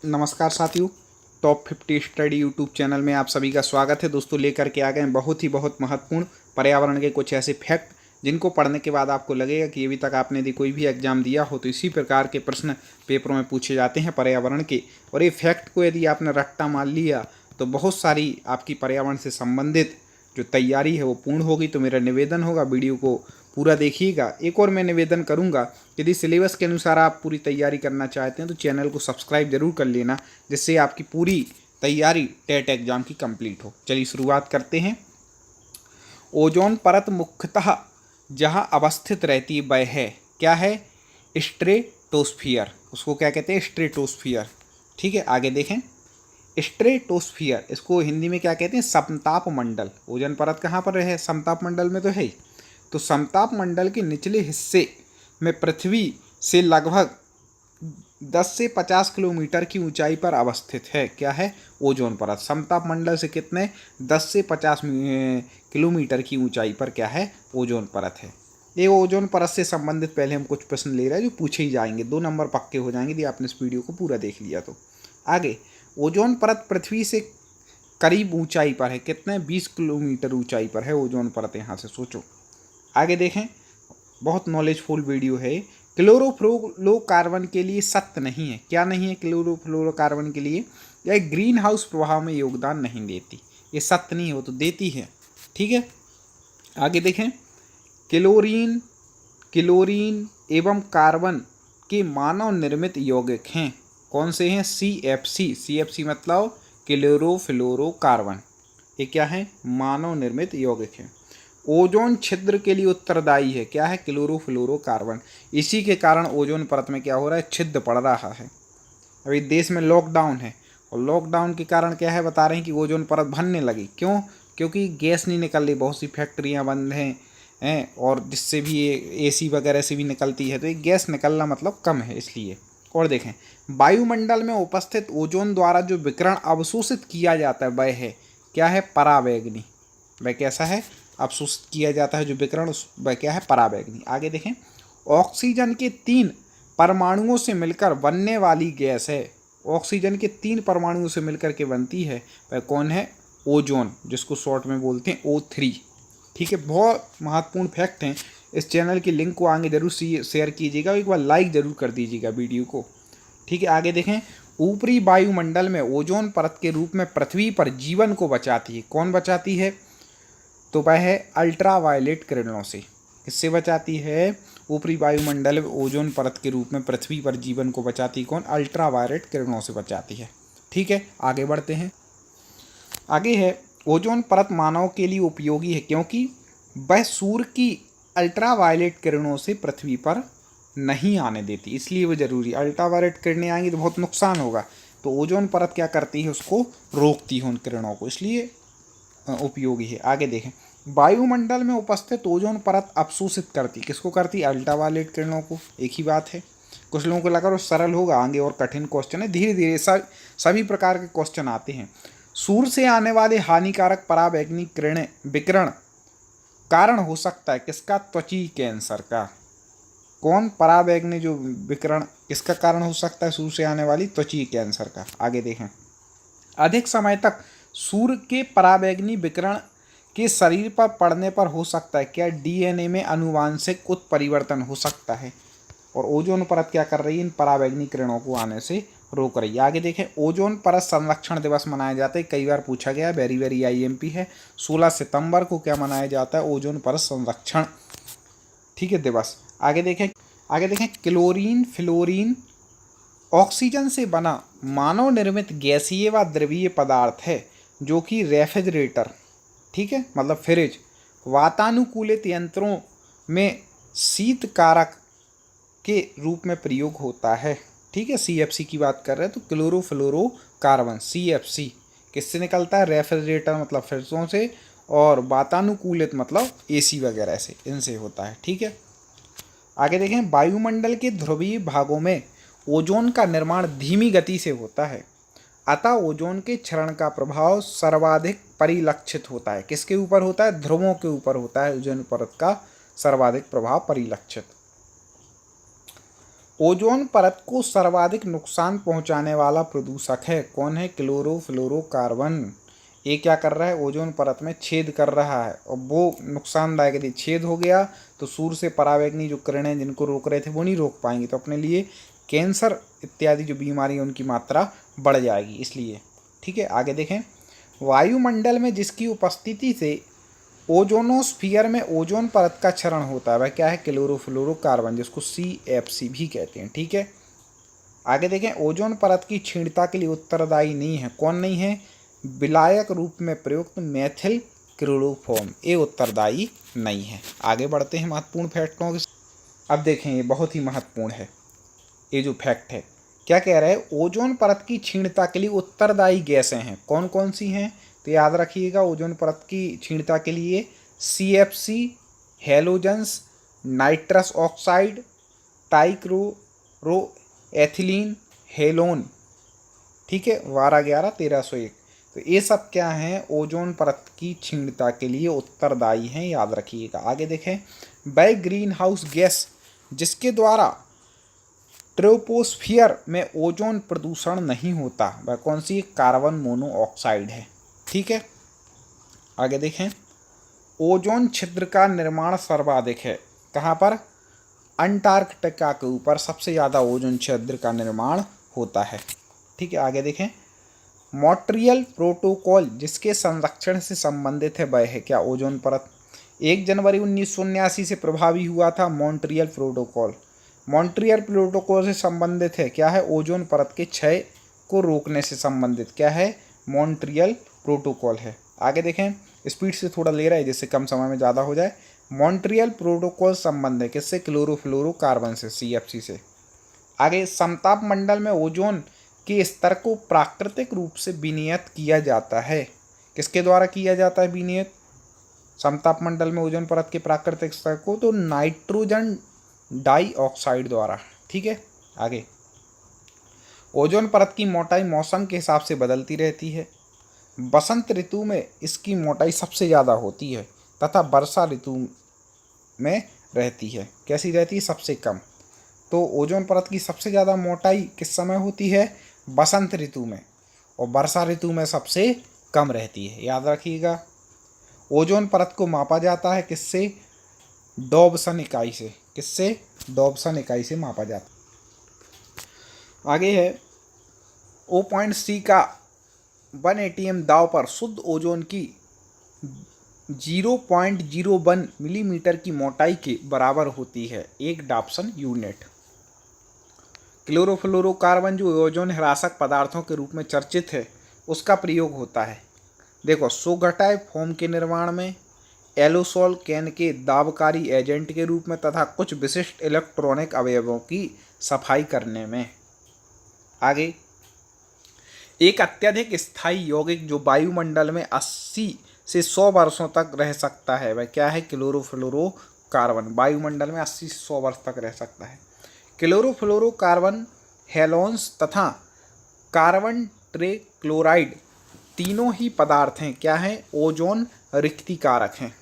नमस्कार साथियों, top 50 study YouTube channel में आप सभी का स्वागत है। दोस्तों, लेकर के आ गए हैं बहुत महत्वपूर्ण पर्यावरण के कुछ ऐसे फैक्ट जिनको पढ़ने के बाद आपको लगेगा कि अभी तक आपने यदि कोई भी एग्जाम दिया हो तो इसी प्रकार के प्रश्न पेपरों में पूछे जाते हैं पर्यावरण के। और ये फैक्ट को यदि आपने रट्टा मान लिया तो बहुत सारी आपकी पर्यावरण से संबंधित जो तैयारी है वो पूर्ण होगी। तो मेरा निवेदन होगा, वीडियो को पूरा देखिएगा। एक और मैं निवेदन करूंगा, यदि सिलेबस के अनुसार आप पूरी तैयारी करना चाहते हैं तो चैनल को सब्सक्राइब जरूर कर लेना, जिससे आपकी पूरी तैयारी टेट एग्जाम की कंप्लीट हो। चलिए शुरुआत करते हैं। ओजोन परत मुख्यतः जहां अवस्थित रहती है वह है क्या है? स्ट्रेटोस्फियर। उसको क्या कहते हैं? स्ट्रेटोस्फियर। ठीक है, आगे देखें। स्ट्रेटोस्फियर, इसको हिंदी में क्या कहते हैं? समताप मंडल। ओजोन परत कहाँ पर है? समताप मंडल में तो है ही। तो समताप मंडल के निचले हिस्से में पृथ्वी से लगभग 10 से 50 किलोमीटर की ऊंचाई पर अवस्थित है। क्या है? ओजोन परत। समताप मंडल से कितने? 10 से 50 किलोमीटर की ऊंचाई पर क्या है? ओजोन परत है। ये ओजोन परत से संबंधित पहले हम कुछ प्रश्न ले रहे हैं जो पूछे ही जाएंगे। 2 नंबर पक्के हो जाएंगे यदि आपने इस वीडियो को पूरा देख लिया तो। आगे, ओजोन परत पृथ्वी से करीब ऊंचाई पर है। कितने? 20 किलोमीटर ऊंचाई पर है ओजोन परत। यहाँ से सोचो। आगे देखें, बहुत नॉलेजफुल वीडियो है। क्लोरोफ्लोरोकार्बन के लिए सख्त नहीं है। क्या नहीं है? क्लोरोफ्लोरोकार्बन के लिए यह ग्रीन हाउस प्रभाव में योगदान नहीं देती। ये सख्त नहीं है, वो तो देती है। ठीक है, आगे देखें। क्लोरीन एवं कार्बन के मानव निर्मित यौगिक हैं। कौन से हैं? CFC मतलब क्लोरोफ्लोरोकार्बन। ये क्या है? मानव निर्मित यौगिक है। ओजोन छिद्र के लिए उत्तरदायी है। क्या है? क्लोरोफ्लोरोकार्बन। इसी के कारण ओजोन परत में क्या हो रहा है? छिद्र पड़ रहा है। अभी देश में लॉकडाउन है और लॉकडाउन के कारण क्या है? बता रहे हैं कि ओजोन परत भरने लगी। क्यों? क्योंकि गैस नहीं निकल रही, बहुत सी फैक्ट्रियां बंद हैं और जिससे भी ये AC वगैरह से भी निकलती है, तो ये गैस निकलना मतलब कम है, इसलिए। और देखें, वायुमंडल में उपस्थित ओजोन द्वारा जो विकिरण अवशोषित किया जाता है वह है क्या है? परावैंगनी। वह कैसा है? अवशोषित किया जाता है जो विकिरण, वह क्या है? परावैंगनी। आगे देखें। ऑक्सीजन के 3 परमाणुओं से मिलकर बनने वाली गैस है। ऑक्सीजन के 3 परमाणुओं से मिलकर के बनती है, वह कौन है? ओजोन, जिसको शॉर्ट में बोलते हैं O3। ठीक है, बहुत महत्वपूर्ण फैक्ट हैं। इस चैनल की लिंक को आगे जरूर शेयर कीजिएगा, एक बार लाइक जरूर कर दीजिएगा वीडियो को। ठीक है, आगे देखें। ऊपरी वायुमंडल में ओजोन परत के रूप में पृथ्वी पर जीवन को बचाती है। कौन बचाती है? तो वह है अल्ट्रावायलेट किरणों से। किससे बचाती है? ऊपरी वायुमंडल में ओजोन परत के रूप में पृथ्वी पर जीवन को बचाती कौन? अल्ट्रावायलेट किरणों से बचाती है। ठीक है, आगे बढ़ते हैं। आगे है, ओजोन परत मानव के लिए उपयोगी है क्योंकि वह सूर्य की अल्ट्रावायलेट किरणों से पृथ्वी पर नहीं आने देती, इसलिए वो जरूरी। अल्ट्रावायलेट किरणें आएंगी तो बहुत नुकसान होगा, तो ओजोन परत क्या करती है? उसको रोकती है, उन किरणों को, इसलिए उपयोगी है। आगे देखें। वायुमंडल में उपस्थित ओजोन परत अवशोषित करती, किसको करती? अल्ट्रावायलेट किरणों को। एक ही बात है। कुछ लोगों को लगा वो सरल होगा, आगे और कठिन क्वेश्चन है। धीरे धीरे सभी प्रकार के क्वेश्चन आते हैं। सूर्य से आने वाले हानिकारक परावैंगनी किरणें विकिरण कारण हो सकता है किसका? त्वचा कैंसर का। कौन? परावैंगनी जो विकिरण, किसका कारण हो सकता है? सूर्य से आने वाली त्वचा कैंसर का। आगे देखें। अधिक समय तक सूर्य के परावैंगनी विकिरण के शरीर पर पड़ने पर हो सकता है क्या? DNA में आनुवांशिक उत्परिवर्तन हो सकता है, और ओजोन परत क्या कर रही है? इन परावैंगनी किरणों को आने से रोक रही है। आगे देखें। ओजोन परत संरक्षण दिवस मनाया जाता है। कई बार पूछा गया, वेरी वेरी IMP है। 16 सितंबर को क्या मनाया जाता है? ओजोन परत संरक्षण, ठीक है, दिवस। आगे देखें। क्लोरीन फ्लोरीन ऑक्सीजन से बना मानव निर्मित गैसीय व द्रवीय पदार्थ है जो कि रेफ्रिजरेटर, ठीक है, मतलब फ्रिज, वातानुकूलित यंत्रों में शीतकारक के रूप में प्रयोग होता है। ठीक है, CFC की बात कर रहे हैं, तो क्लोरोफ्लोरोकार्बन CFC किससे निकलता है? रेफ्रिजरेटर मतलब फ्रिजों से, और वातानुकूलित मतलब AC वगैरह से, इनसे होता है। ठीक है, आगे देखें। वायुमंडल के ध्रुवीय भागों में ओजोन का निर्माण धीमी गति से होता है, अतः ओजोन के क्षरण का प्रभाव सर्वाधिक परिलक्षित होता है। किसके ऊपर होता है? ध्रुवों के ऊपर होता है ओजोन परत का सर्वाधिक प्रभाव परिलक्षित। ओजोन परत को सर्वाधिक नुकसान पहुंचाने वाला प्रदूषक है कौन है? क्लोरोफ्लोरोकार्बन। ये क्या कर रहा है? ओजोन परत में छेद कर रहा है और वो नुकसानदायक। यदि छेद हो गया तो सूर्य से परावैंगनी जो किरणें जिनको रोक रहे थे वो नहीं रोक पाएंगी, तो अपने लिए कैंसर इत्यादि जो बीमारी है उनकी मात्रा बढ़ जाएगी इसलिए। ठीक है, आगे देखें। वायुमंडल में जिसकी उपस्थिति से ओजोनोस्फीयर में ओजोन परत का क्षरण होता है वह क्या है? क्लोरोफ्लोरोकार्बन, जिसको CFC भी कहते हैं। ठीक है, आगे देखें। ओजोन परत की क्षीणता के लिए उत्तरदायी नहीं है कौन नहीं है? विलायक रूप में प्रयुक्त मेथिल क्लोरोफॉर्म, ये उत्तरदायी नहीं है। आगे बढ़ते हैं महत्वपूर्ण फैक्टों के। अब देखें, ये बहुत ही महत्वपूर्ण है। ये जो फैक्ट है क्या कह रहा है? ओजोन परत की क्षीणता के लिए उत्तरदायी गैसें हैं कौन कौन सी हैं? तो याद रखिएगा, ओजोन परत की क्षीणता के लिए CFC, halogens, nitrous oxide, trichloroethylene, halon. ठीक है, 12, 11, 1301। तो ये सब क्या हैं? ओजोन परत की क्षीणता के लिए उत्तरदायी हैं, याद रखिएगा। आगे देखें। वह ग्रीन हाउस गैस जिसके द्वारा ट्रोपोस्फियर में ओजोन प्रदूषण नहीं होता वह कौन सी? कार्बन मोनोऑक्साइड है। ठीक है, आगे देखें। ओजोन छिद्र का निर्माण सर्वाधिक है कहाँ पर? अंटार्कटिका के ऊपर सबसे ज़्यादा ओजोन छिद्र का निर्माण होता है। ठीक है, आगे देखें। मॉन्ट्रियल प्रोटोकॉल जिसके संरक्षण से संबंधित है वह है क्या? ओजोन परत। 1 जनवरी 1979 से प्रभावी हुआ था मॉन्ट्रियल प्रोटोकॉल। मॉन्ट्रियल प्रोटोकॉल से संबंधित है क्या है? ओजोन परत के क्षय को रोकने से संबंधित क्या है? मॉन्ट्रियल प्रोटोकॉल है। आगे देखें, स्पीड से थोड़ा ले रहा है जिससे कम समय में ज़्यादा हो जाए। मॉन्ट्रियल प्रोटोकॉल संबंध है किससे? क्लोरोफ्लोरोकार्बन से, CFC से। आगे, समताप मंडल में ओजोन के स्तर को प्राकृतिक रूप से विनियत किया जाता है। किसके द्वारा किया जाता है विनियत समताप मंडल में ओजोन परत के प्राकृतिक स्तर को? तो नाइट्रोजन डाइऑक्साइड द्वारा। ठीक है, आगे। ओजोन परत की मोटाई मौसम के हिसाब से बदलती रहती है। बसंत ऋतु में इसकी मोटाई सबसे ज़्यादा होती है तथा वर्षा ऋतु में रहती है। कैसी रहती है? सबसे कम। तो ओजोन परत की सबसे ज़्यादा मोटाई किस समय होती है? बसंत ऋतु में, और वर्षा ऋतु में सबसे कम रहती है, याद रखिएगा। ओजोन परत को मापा जाता है किससे? डॉबसन इकाई से। किससे? डॉबसन इकाई से मापा जाता है। आगे है। 0.C का 1 ATM दाव पर शुद्ध ओजोन की 0.01 मिलीमीटर की मोटाई के बराबर होती है 1 डॉबसन यूनिट। क्लोरोफ्लोरोकार्बन जो ओजोन ह्रासक पदार्थों के रूप में चर्चित है उसका प्रयोग होता है। देखो, सोगटाई फोम के निर्माण में, एलोसोल कैन के दाबकारी एजेंट के रूप में तथा कुछ विशिष्ट इलेक्ट्रॉनिक अवयवों की सफाई करने में। आगे, एक अत्यधिक स्थायी यौगिक जो वायुमंडल में 80 से 100 वर्षों तक रह सकता है वह क्या है? क्लोरोफ्लोरोकार्बन। वायुमंडल में 80 से 100 वर्ष तक रह सकता है। क्लोरोफ्लोरोकार्बन, हेलोन्स तथा कार्बन ट्रेक्लोराइड तीनों ही पदार्थ हैं क्या हैं? ओजोन रिक्तिकारक हैं।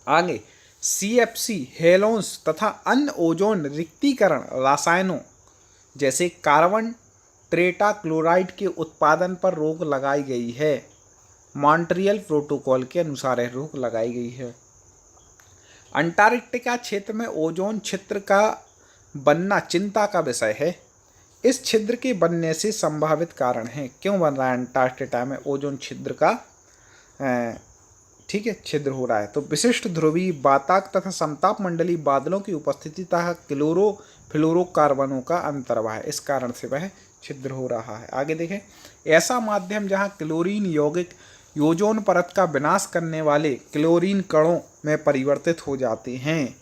आगे, CFC, हेलोन्स तथा अन्य ओजोन रिक्तीकरण रसायनों जैसे कार्बन टेट्राक्लोराइड के उत्पादन पर रोक लगाई गई है। मॉन्ट्रियल प्रोटोकॉल के अनुसार यह रोक लगाई गई है। अंटार्कटिका क्षेत्र में ओजोन छिद्र का बनना चिंता का विषय है। इस छिद्र के बनने से संभावित कारण हैं। क्यों बन रहा है अंटार्कटिका में ओजोन छिद्र का? ठीक है, छिद्र हो रहा है। तो विशिष्ट ध्रुवीय वाताक तथा समताप मंडलीय बादलों की उपस्थिति तथा क्लोरोफ्लोरोकार्बनों का अंतर्वाह है, इस कारण से वह छिद्र हो रहा है। आगे देखें। ऐसा माध्यम जहां क्लोरीन यौगिक ओजोन परत का विनाश करने वाले क्लोरीन कणों में परिवर्तित हो जाते हैं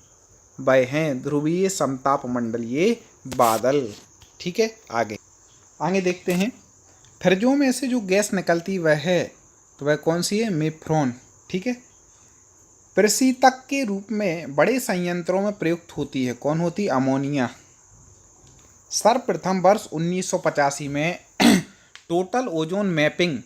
वह हैं ध्रुवीय समताप मंडलीय बादल। ठीक है, आगे देखते हैं। फ्रिजों में से जो गैस निकलती वह है, तो वह कौन सी है? मेफ्रॉन। ठीक है, प्रशीतक के रूप में बड़े संयंत्रों में प्रयुक्त होती है। कौन होती? अमोनिया। सर्वप्रथम वर्ष 1985 में टोटल ओजोन मैपिंग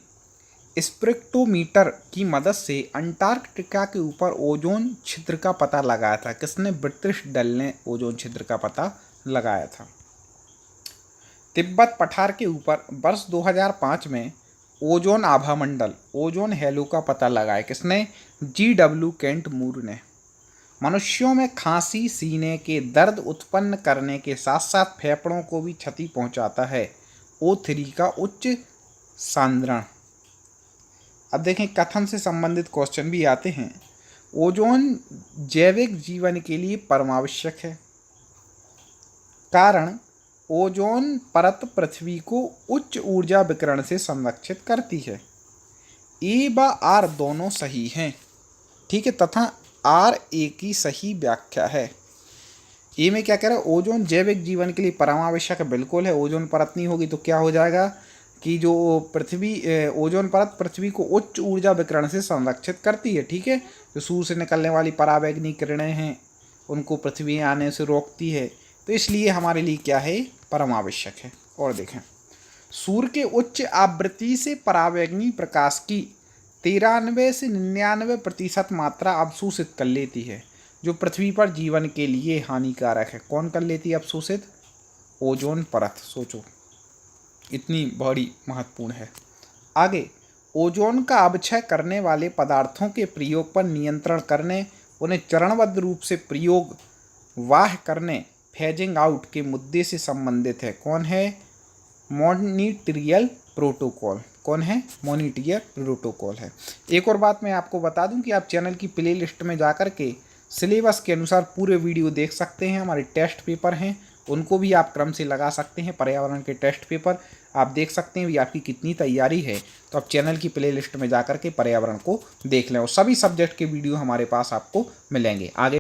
स्पेक्ट्रोमीटर की मदद से अंटार्कटिका के ऊपर ओजोन छिद्र का पता लगाया था। किसने? ब्रिटिश दल ने ओजोन छिद्र का पता लगाया था। तिब्बत पठार के ऊपर वर्ष 2005 में ओजोन आभा मंडल, ओजोन हेलो का पता लगाया। किसने? GW केंट मूर ने। मनुष्यों में खांसी सीने के दर्द उत्पन्न करने के साथ साथ फेफड़ों को भी क्षति पहुंचाता है O3 का उच्च सांद्रण। अब देखें, कथन से संबंधित क्वेश्चन भी आते हैं। ओजोन जैविक जीवन के लिए परमावश्यक है। कारण, ओजोन परत पृथ्वी को उच्च ऊर्जा विकिरण से संरक्षित करती है। ए व आर दोनों सही हैं, ठीक है, तथा आर ए की सही व्याख्या है। ए में क्या कह रहा है? ओजोन जैविक जीवन के लिए परमावश्यक बिल्कुल है। ओजोन परत नहीं होगी तो क्या हो जाएगा कि जो ओजोन परत पृथ्वी को उच्च ऊर्जा विकिरण से संरक्षित करती है, ठीक है। जो सूर्य से निकलने वाली पराबैंगनी किरणें हैं उनको पृथ्वी आने से रोकती है, तो इसलिए हमारे लिए क्या है? परमावश्यक है। और देखें, सूर्य के उच्च आवृत्ति से पराबैंगनी प्रकाश की 93 से 99% मात्रा अवशोषित कर लेती है, जो पृथ्वी पर जीवन के लिए हानिकारक है। कौन कर लेती है अवशोषित? ओजोन परत। सोचो, इतनी बड़ी महत्वपूर्ण है। आगे, ओजोन का अवक्षय करने वाले पदार्थों के प्रयोग पर नियंत्रण करने, उन्हें चरणबद्ध रूप से प्रयोग वाह करने, फेजिंग आउट के मुद्दे से संबंधित है। कौन है? Montreal protocol. कौन है? मॉनिट्रियल प्रोटोकॉल है। एक और बात मैं आपको बता दूं कि आप चैनल की प्ले लिस्ट में जाकर के सिलेबस के अनुसार पूरे वीडियो देख सकते हैं। हमारे टेस्ट पेपर हैं, उनको भी आप क्रम से लगा सकते हैं। पर्यावरण के टेस्ट पेपर आप देख सकते हैं भी आपकी कितनी तैयारी है, तो आप चैनल की प्ले लिस्ट में जाकर के पर्यावरण को देख लें। और सभी सब्जेक्ट के वीडियो हमारे पास आपको मिलेंगे। आगे